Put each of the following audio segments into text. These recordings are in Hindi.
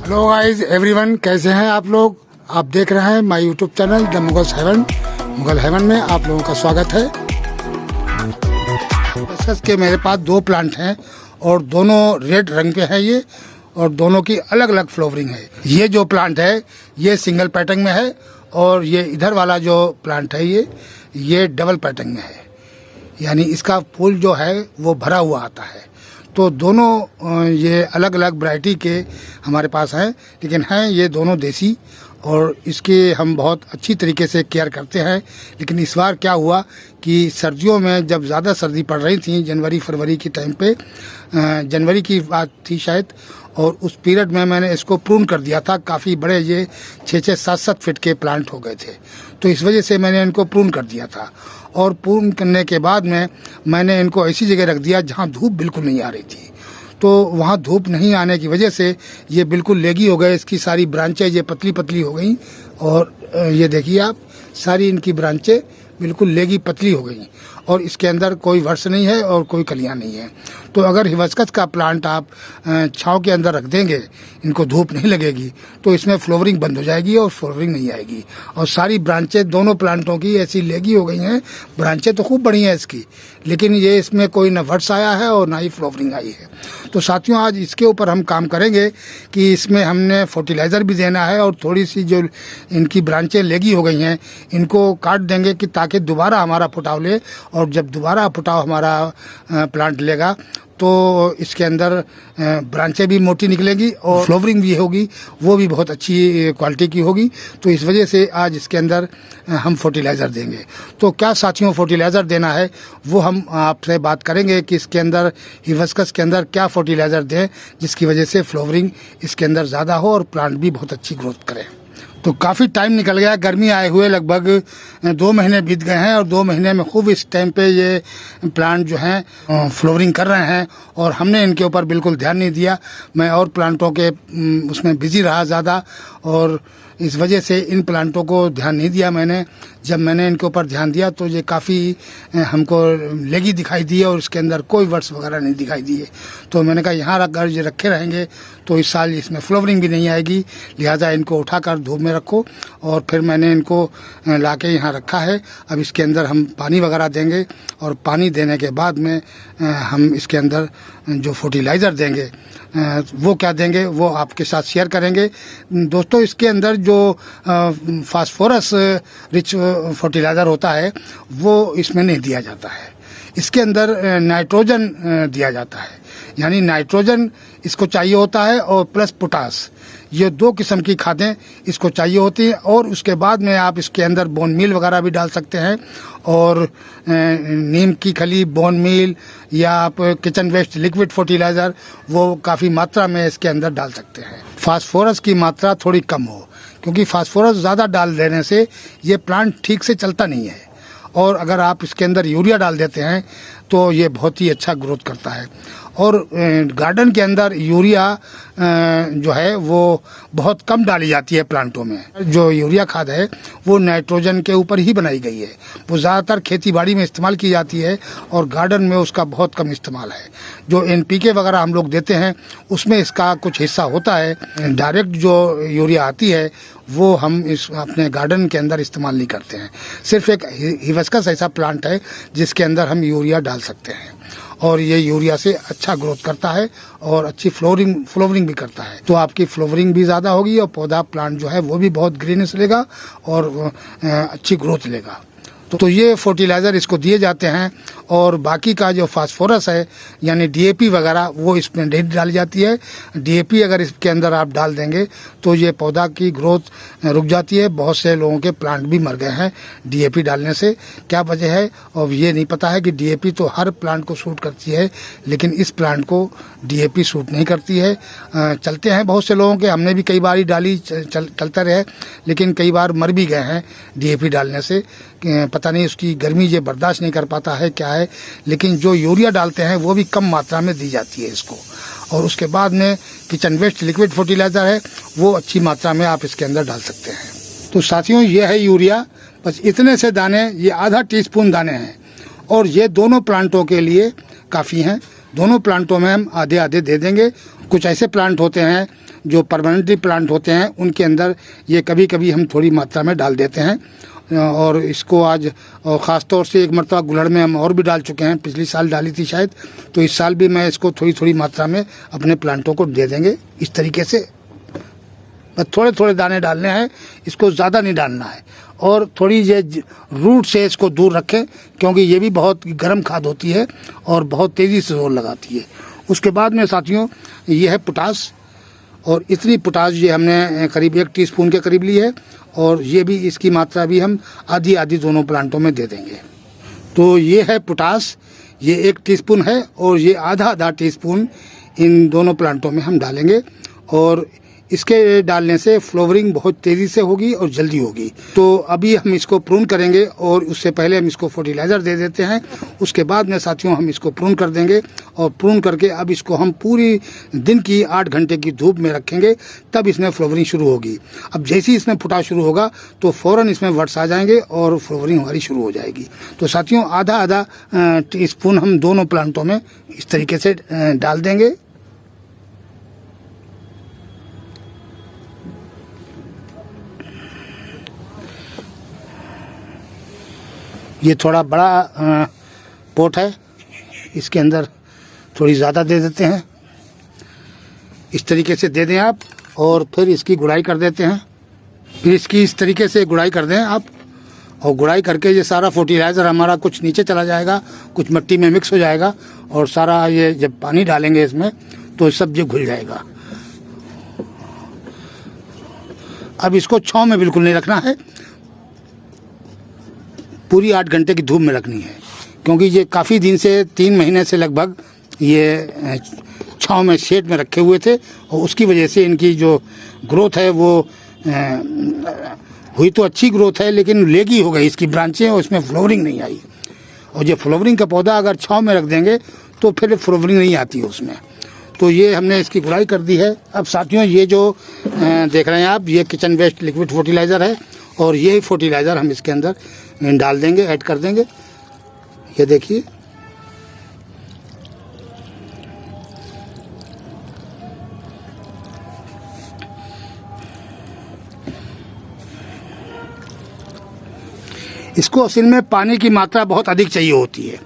हेलो गाइस एवरीवन, कैसे हैं आप लोग। आप देख रहे हैं my YouTube channel the Mughal heaven में आप लोगों का स्वागत है। हिबिस्कस के मेरे पास दो प्लांट हैं और दोनों रेड रंग के हैं ये, और दोनों की अलग अलग फ्लावरिंग है। ये जो प्लांट है ये सिंगल पैटर्न में है और ये इधर वाला जो प्लांट है ये डबल पैटर्न में है, यानी इसका फूल जो है वो भरा हुआ आता है। तो दोनों ये अलग अलग वैरायटी के हमारे पास हैं, लेकिन हैं ये दोनों देसी और इसके हम बहुत अच्छी तरीके से केयर करते हैं। लेकिन इस बार क्या हुआ कि सर्दियों में जब ज़्यादा सर्दी पड़ रही थी, जनवरी फरवरी के टाइम पे, जनवरी की बात थी शायद, और उस पीरियड में मैंने इसको प्रून कर दिया था। काफ़ी बड़े ये 6-6, 7-7 फीट के प्लांट हो गए थे, तो इस वजह से मैंने इनको प्रून कर दिया था। और प्रून करने के बाद में मैंने इनको ऐसी जगह रख दिया जहाँ धूप बिल्कुल नहीं आ रही थी। तो वहाँ धूप नहीं आने की वजह से ये बिल्कुल लेगी हो गए। इसकी सारी ब्रांचें ये पतली पतली हो गई और ये देखिए आप, सारी इनकी ब्रांचें बिल्कुल लेगी पतली हो गई और इसके अंदर कोई वर्ष नहीं है और कोई कलियां नहीं है। तो अगर हिबिस्कस का प्लांट आप छांव के अंदर रख देंगे, इनको धूप नहीं लगेगी, तो इसमें फ्लावरिंग बंद हो जाएगी और फ्लावरिंग नहीं आएगी। और सारी ब्रांचें दोनों प्लांटों की ऐसी लेगी हो गई हैं। ब्रांचें तो खूब बड़ी हैं इसकी, लेकिन ये इसमें कोई न वर्ष आया है और ना ही फ्लावरिंग आई है। तो साथियों, आज इसके ऊपर हम काम करेंगे कि इसमें हमने फर्टिलाइज़र भी देना है और थोड़ी सी जो इनकी ब्रांचें लेगी हो गई हैं इनको काट देंगे कि ताकि दोबारा हमारा फुटाव ले। और जब दोबारा फुटाव हमारा प्लांट लेगा तो इसके अंदर ब्रांचें भी मोटी निकलेगी और फ्लावरिंग भी होगी, वो भी बहुत अच्छी क्वालिटी की होगी। तो इस वजह से आज इसके अंदर हम फर्टिलाइज़र देंगे। तो क्या साथियों फर्टिलाइज़र देना है वो हम आपसे बात करेंगे कि इसके अंदर हिबिस्कस के अंदर क्या फर्टिलाइज़र दें जिसकी वजह से फ्लावरिंग इसके अंदर ज़्यादा हो और प्लांट भी बहुत अच्छी ग्रोथ करे। तो काफ़ी टाइम निकल गया, गर्मी आए हुए लगभग 2 महीने बीत गए हैं और 2 महीने में खूब इस टाइम पे ये प्लांट जो हैं फ्लावरिंग कर रहे हैं और हमने इनके ऊपर बिल्कुल ध्यान नहीं दिया। मैं और प्लांटों के उसमें बिजी रहा ज़्यादा और इस वजह से इन प्लांटों को ध्यान नहीं दिया मैंने। जब मैंने इनके ऊपर ध्यान दिया तो ये काफ़ी हमको लेगी दिखाई दी और इसके अंदर कोई वर्ड्स वगैरह नहीं दिखाई दिए। तो मैंने कहा यहाँ अगर ये रखे रहेंगे तो इस साल इसमें फ्लावरिंग भी नहीं आएगी, लिहाजा इनको उठाकर धूप में रखो। और फिर मैंने इनको लाके यहाँ रखा है। अब इसके अंदर हम पानी वगैरह देंगे और पानी देने के बाद में हम इसके अंदर जो फर्टिलाइज़र देंगे वो क्या देंगे वो आपके साथ शेयर करेंगे। दोस्तों, इसके अंदर जो फास्फोरस रिच फर्टिलाइज़र होता है वो इसमें नहीं दिया जाता है। इसके अंदर नाइट्रोजन दिया जाता है, यानी नाइट्रोजन इसको चाहिए होता है और प्लस पोटास, ये 2 किस्म की खादें इसको चाहिए होती हैं। और उसके बाद में आप इसके अंदर बोन मील वगैरह भी डाल सकते हैं और नीम की खली, बोन मील या आप किचन वेस्ट लिक्विड फर्टिलाइज़र वो काफ़ी मात्रा में इसके अंदर डाल सकते हैं। फास्फोरस की मात्रा थोड़ी कम हो, क्योंकि फास्फोरस ज़्यादा डाल देने से ये प्लांट ठीक से चलता नहीं है। और अगर आप इसके अंदर यूरिया डाल देते हैं तो ये बहुत ही अच्छा ग्रोथ करता है। और गार्डन के अंदर यूरिया जो है वो बहुत कम डाली जाती है प्लांटों में। जो यूरिया खाद है वो नाइट्रोजन के ऊपर ही बनाई गई है, वो ज़्यादातर खेती बाड़ी में इस्तेमाल की जाती है और गार्डन में उसका बहुत कम इस्तेमाल है। जो NPK वगैरह हम लोग देते हैं उसमें इसका कुछ हिस्सा होता है। डायरेक्ट जो यूरिया आती है वो हम इस अपने गार्डन के अंदर इस्तेमाल नहीं करते हैं। सिर्फ एक हिबिस्कस ऐसा प्लांट है जिसके अंदर हम यूरिया डाल सकते हैं और ये यूरिया से अच्छा ग्रोथ करता है और अच्छी फ्लावरिंग भी करता है। तो आपकी फ्लावरिंग भी ज़्यादा होगी और पौधा प्लांट जो है वो भी बहुत ग्रीनिश लेगा और अच्छी ग्रोथ लेगा। तो ये फर्टिलाइज़र इसको दिए जाते हैं। और बाकी का जो फास्फोरस है यानी DAP वगैरह वो इसमें नहीं डाली जाती है। DAP अगर इसके अंदर आप डाल देंगे तो ये पौधा की ग्रोथ रुक जाती है। बहुत से लोगों के प्लांट भी मर गए हैं DAP डालने से। क्या वजह है और ये नहीं पता है कि DAP तो हर प्लांट को सूट करती है, लेकिन इस प्लांट को DAP सूट नहीं करती है। चलते हैं बहुत से लोगों के, हमने भी कई बार ही डाली, चलता रहे, लेकिन कई बार मर भी गए हैं DAP डालने से। पता नहीं उसकी गर्मी ये बर्दाश्त नहीं कर पाता है क्या है। लेकिन जो यूरिया डालते हैं वो भी कम मात्रा में दी जाती है इसको। और उसके बाद में किचन वेस्ट लिक्विड फर्टिलाइज़र है वो अच्छी मात्रा में आप इसके अंदर डाल सकते हैं। तो साथियों, ये है यूरिया, बस इतने से दाने, ये आधा टीस्पून दाने हैं और ये दोनों प्लांटों के लिए काफ़ी हैं। दोनों प्लांटों में हम आधे आधे दे देंगे। कुछ ऐसे प्लांट होते हैं जो परमानेंटली प्लांट होते हैं उनके अंदर ये कभी कभी हम थोड़ी मात्रा में डाल देते हैं। और इसको आज और ख़ास तौर से एक मरतबा गुलहड़ में हम और भी डाल चुके हैं, पिछली साल डाली थी शायद, तो इस साल भी मैं इसको थोड़ी थोड़ी मात्रा में अपने प्लांटों को दे देंगे। इस तरीके से बस थोड़े थोड़े दाने डालने हैं, इसको ज़्यादा नहीं डालना है। और थोड़ी ये रूट से इसको दूर रखें, क्योंकि ये भी बहुत गर्म खाद होती है और बहुत तेज़ी से जोर लगाती है। उसके बाद में साथियों ये है पोटास, और इतनी पोटास ये हमने करीब 1 टीस्पून के करीब ली है, और ये भी इसकी मात्रा भी हम आधी आधी दोनों प्लांटों में दे देंगे। तो ये है पोटास, ये 1 टीस्पून है, और ये आधा आधा टीस्पून इन दोनों प्लांटों में हम डालेंगे। और इसके डालने से फ्लावरिंग बहुत तेज़ी से होगी और जल्दी होगी। तो अभी हम इसको प्रून करेंगे, और उससे पहले हम इसको फर्टिलाइज़र दे देते हैं। उसके बाद में साथियों हम इसको प्रून कर देंगे, और प्रून करके अब इसको हम पूरी दिन की 8 घंटे की धूप में रखेंगे, तब इसमें फ्लावरिंग शुरू होगी। अब जैसे ही इसमें फुटा शुरू होगा तो फ़ौरन इसमें वर्ड्स आ जाएंगे और फ्लावरिंग हमारी शुरू हो जाएगी। तो साथियों आधा आधा टीस्पून हम दोनों प्लांटों में इस तरीके से डाल देंगे। ये थोड़ा बड़ा पोट है, इसके अंदर थोड़ी ज़्यादा दे देते हैं। इस तरीके से दे दें आप, और फिर इसकी गुड़ाई कर देते हैं। फिर इसकी इस तरीके से गुड़ाई कर दें आप, और गुड़ाई करके ये सारा फर्टिलाइज़र हमारा कुछ नीचे चला जाएगा, कुछ मिट्टी में मिक्स हो जाएगा, और सारा ये जब पानी डालेंगे इसमें तो सब ये घुल जाएगा। अब इसको छाँव में बिल्कुल नहीं रखना है, पूरी 8 घंटे की धूप में रखनी है, क्योंकि ये काफ़ी दिन से 3 महीने से लगभग ये छाँव में शेड में रखे हुए थे, और उसकी वजह से इनकी जो ग्रोथ है वो हुई तो अच्छी ग्रोथ है, लेकिन लेगी हो गई इसकी ब्रांचें, और इसमें फ्लावरिंग नहीं आई। और ये फ्लावरिंग का पौधा अगर छाँव में रख देंगे तो फिर फ्लावरिंग नहीं आती उसमें। तो ये हमने इसकी गुड़ाई कर दी है। अब साथियों ये जो देख रहे हैं आप, ये किचन वेस्ट लिक्विड फर्टिलाइज़र है, और यही फर्टिलाइज़र हम इसके अंदर डाल देंगे, ऐड कर देंगे। ये देखिए, इसको असल में पानी की मात्रा बहुत अधिक चाहिए होती है,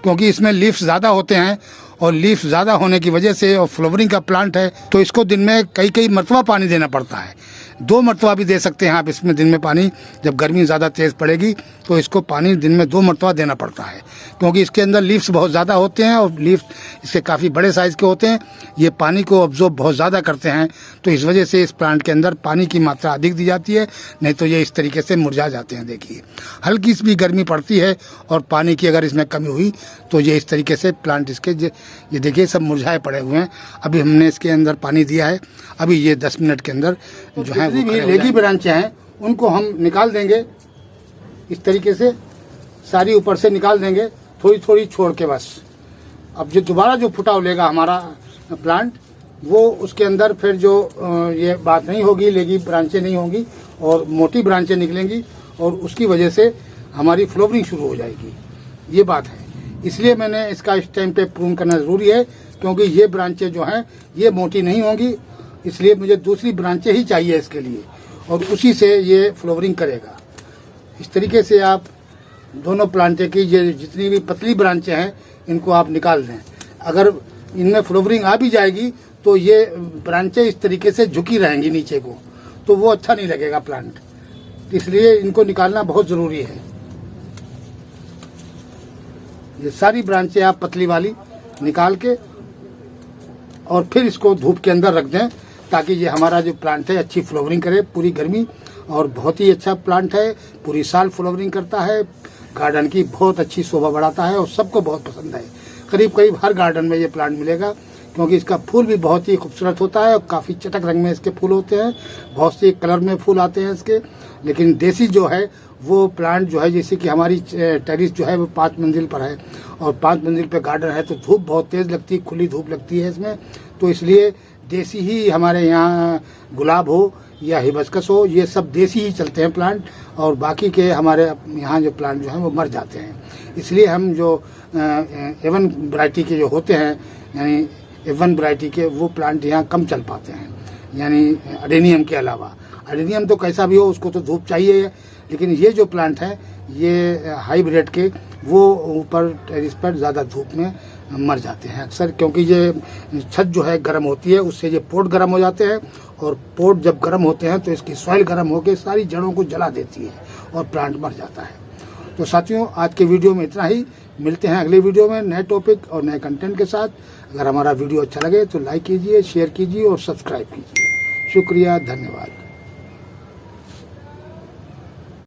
क्योंकि इसमें लीव्स ज़्यादा होते हैं, और लीफ ज़्यादा होने की वजह से, और फ्लावरिंग का प्लांट है, तो इसको दिन में कई कई मरतबा पानी देना पड़ता है। 2 मरतबा भी दे सकते हैं आप इसमें दिन में पानी। जब गर्मी ज़्यादा तेज़ पड़ेगी तो इसको पानी दिन में 2 मरतबा देना पड़ता है, क्योंकि इसके अंदर लीव्स बहुत ज़्यादा होते हैं, और लीफ इसके काफ़ी बड़े साइज़ के होते हैं। ये पानी को ऑब्जॉर्ब बहुत ज़्यादा करते हैं, तो इस वजह से इस प्लांट के अंदर पानी की मात्रा अधिक दी जाती है, नहीं तो ये इस तरीके से मुरझा जाते हैं। देखिए, हल्की सी भी गर्मी पड़ती है और पानी की अगर इसमें कमी हुई तो ये इस तरीके से प्लांट इसके ये देखिए सब मुरझाए पड़े हुए हैं। अभी हमने इसके अंदर पानी दिया है, अभी ये 10 मिनट के अंदर जो है भी लेगी ब्रांचें हैं उनको हम निकाल देंगे। इस तरीके से सारी ऊपर से निकाल देंगे, थोड़ी थोड़ी छोड़ के बस। अब जो दोबारा जो फुटाव लेगा हमारा प्लांट, वो उसके अंदर फिर जो ये बात नहीं होगी, लेगी ब्रांचें नहीं होंगी और मोटी ब्रांचें निकलेंगी, और उसकी वजह से हमारी फ्लावरिंग शुरू हो जाएगी। ये बात है, इसलिए मैंने इसका इस टाइम पे प्रून करना ज़रूरी है, क्योंकि ये ब्रांचें जो हैं ये मोटी नहीं होंगी, इसलिए मुझे दूसरी ब्रांचें ही चाहिए इसके लिए, और उसी से ये फ्लावरिंग करेगा। इस तरीके से आप दोनों प्लांटें की ये जितनी भी पतली ब्रांचें हैं इनको आप निकाल दें। अगर इनमें फ्लावरिंग आ भी जाएगी तो ये ब्रांचें इस तरीके से झुकी रहेंगी नीचे को, तो वो अच्छा नहीं लगेगा प्लांट, इसलिए इनको निकालना बहुत ज़रूरी है। ये सारी ब्रांचें आप पतली वाली निकाल के और फिर इसको धूप के अंदर रख दें, ताकि ये हमारा जो प्लांट है अच्छी फ्लावरिंग करे पूरी गर्मी, और बहुत ही अच्छा प्लांट है, पूरी साल फ्लावरिंग करता है, गार्डन की बहुत अच्छी शोभा बढ़ाता है और सबको बहुत पसंद है। करीब करीब हर गार्डन में ये प्लांट मिलेगा, क्योंकि इसका फूल भी बहुत ही खूबसूरत होता है और काफ़ी चटक रंग में इसके फूल होते हैं, बहुत से कलर में फूल आते हैं इसके। लेकिन देसी जो है वो प्लांट जो है, जैसे कि हमारी टेरिस जो है वो 5 मंजिल पर है, और 5 मंजिल पे गार्डन है, तो धूप बहुत तेज़ लगती है, खुली धूप लगती है इसमें, तो इसलिए देसी ही हमारे यहाँ गुलाब हो या हिबिस्कस हो, ये सब देसी ही चलते हैं प्लांट, और बाकी के हमारे यहाँ जो प्लांट जो हैं वो मर जाते हैं। इसलिए हम जो A1 वैरायटी के जो होते हैं, यानी A1 वैरायटी के, वो प्लांट यहाँ कम चल पाते हैं। यानी अडेनियम के अलावा। अडेनियम तो कैसा भी हो, उसको तो धूप चाहिए, लेकिन ये जो प्लांट है ये हाइब्रिड के, वो ऊपर टेरिस पर ज़्यादा धूप में मर जाते हैं अक्सर, क्योंकि ये छत जो है गर्म होती है, उससे ये पोट गर्म हो जाते हैं, और पोट जब गर्म होते हैं तो इसकी सॉइल गर्म होकर सारी जड़ों को जला देती है और प्लांट मर जाता है। तो साथियों, आज के वीडियो में इतना ही। मिलते हैं अगले वीडियो में नए टॉपिक और नए कंटेंट के साथ। अगर हमारा वीडियो अच्छा लगे तो लाइक कीजिए, शेयर कीजिए और सब्सक्राइब कीजिए। शुक्रिया, धन्यवाद।